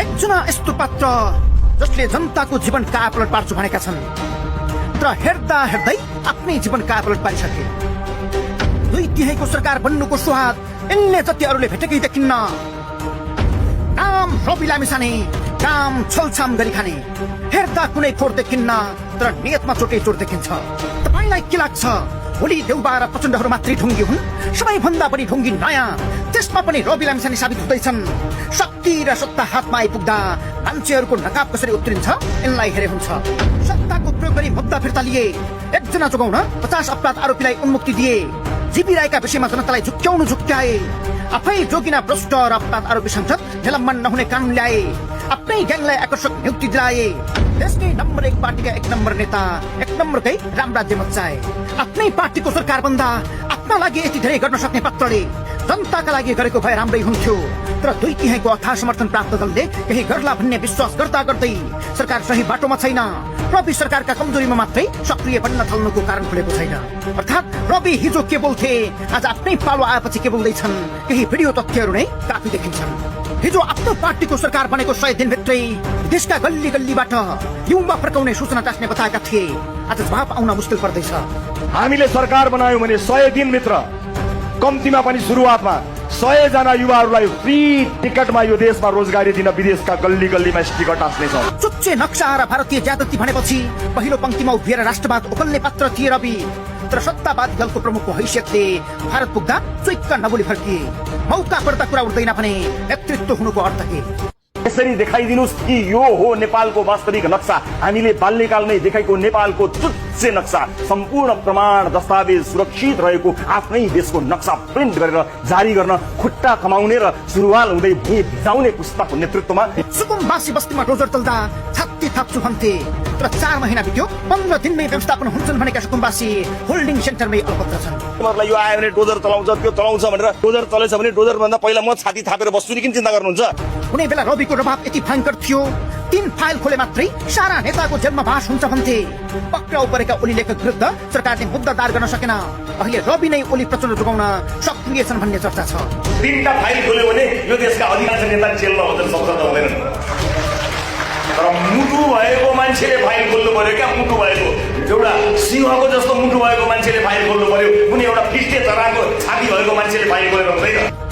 एकजना यस्तो पात्र जसले जनताको जीवन कायापलट पार्छु भनेका छन् तर हेर्दा हेर्दै आफ्नै जीवन कायापलट पारिसके। 2/3 सरकार बन्नुको स्वाद यिनले जति अरूले भेटेकै देखिन्न। काम रवि लामिछाने, काम छलछाम गरी खाने, हेर्दा कुनै खोट देखिन्न तर नियतमा चोटै चोट देखिन्छ। तपाईलाई के लाग्छ भोलि देउबा र प्रचण्डहरू मात्रै ढुङ्गी हुन्? सबैभन्दा बढी ढुङ्गी नयाँ, त्यसमा पनि रवि लामिछाने साबित हुँदैछन्। शक्ति र सत्ता हातमा आइपुग्दा मान्छेहरूको नकाब कसरी उत्रिन्छ यिनलाई हेरे हुन्छ। सत्ताको प्रयोग गरी मुद्दा फिर्ता लिए, एकजना जोगाउन 50 अपराध आरोपीलाई उन्मुक्ति दिए, जीविरहेका विषयमा जनतालाई झुक्क्याए, आफै जोगिना भ्रष्ट र अपराध आरोपी संसद निलम्बन नहुने कानून ल्याए, आफ्नै ग्याङलाई आकर्षक नियुक्ति दिलाए, देशकै नम्बर 1 पार्टीका 1 नम्बर नेता, 1 नम्बरकै रामराज्य मचाए। आफ्नै पार्टीको सरकार बन्दा आफ्ना लागि यति धेरै गर्न सक्ने पात्रले जनताका लागि गरेको भए राम्रै हुन्थ्यो। तर 2/3 अथाह समर्थन प्राप्त दलले केही गर्ला भन्ने विश्वास गर्दा गर्दै सरकार सही बाटोमा छैन। रवि सरकारका कमजोरीमा मात्रै सक्रिय बन्न थाल्नुको कारण खुलेको छैन। अर्थात् रवि हिजो के बोल्थे आज आफ्नै पालो आएपछि के बोल्दैछन् केही भिडियो तथ्यहरू नै काफी देखिन्छन्। हिजो आफ्नो पार्टीको सरकार बनेको 100 दिनभित्रै देशका गल्ली गल्लीबाट युवा फर्काउने सूचना टास्ने बताएका थिए। आज जवाब आउन मुस्किल पर्दैछ। हामीले सरकार बनायौं भने 100 दिनभित्र कम्तीमा पनि सुरुवातमा 100 जना युवाहरूलाई फ्री टिकटमा यो देशमा रोजगारी दिन विदेशका गल्ली गल्लीमा टिकट टास्नेछ। चुच्चे नक्सा र भारतीय ज्यादती भनेपछि पहिलो पंक्तिमा उभिएर राष्ट्रवाद उकल्ने पात्र थिए रवि। तर सत्तावादी दलको प्रमुखको हैसियतले भारत पुग्दा चुइक्क नबोली फर्किए। मौका पर्दा कुरा उठ्दैन भने नेतृत्व हुनुको अर्थ के? यसरी देखाइदिनुस् कि यो हो नेपालको वास्तविक नक्सा। हामीले बाल्यकालमै देखाएको नेपालको चुच्चे नक्सा, सम्पूर्ण प्रमाण दस्तावेज सुरक्षित रहेको आफ्नै देशको नक्सा प्रिन्ट गरेर जारी गर्न खुट्टा कमाउने र सुरुवाल हुँदै भुइँ भिजाउने पुस्ताको नेतृत्वमा सुकुम्बासी बस्तीमा डोजर चल्दा छाती थाप्छु भन्थे। तर 4 महिना बित्यो, 15 दिनमै व्यवस्थापन हुन्छन् भनेका सुकुम्बासी होल्डिङ सेन्टरमै अलपत्र छन्। तिमीहरूलाई यो आयो भने डोजर चलाउँछ, त्यो चलाउँछ भनेर डोजर चलेछ भने डोजर भन्दा पहिला म छाती थापेर बस्छु नि, किन चिन्ता गर्नुहुन्छ? कुनै बेला रविको दबाव यति भयङ्कर थियो 3 फाइल खोले मात्रै सारा नेताको जेलमा बास हुन्छ भन्थे। पक्राउ परेका ओली लेखक विरुद्ध सरकारले मुद्दा दायर गर्न सकेन। अहिले रवि नै ओली प्रचण्ड जोगाउन सक्रिय छन् भन्ने चर्चा छ। 3टा फाइल खोल्यो भने यो देशका अधिकांश नेता जेलमा हुँदैन सक्छ त हुँदैन। तर मुटु भएको मान्छेले फाइल खोल्नु पर्यो क्या? मुटु भएको एउटा सिंहको जस्तो मुटु भएको मान्छेले फाइल खोल्नु पर्यो। कुनै एउटा फिस्टे चराको छाती भएको मान्छेले फाइल खोलेर हुँदैन।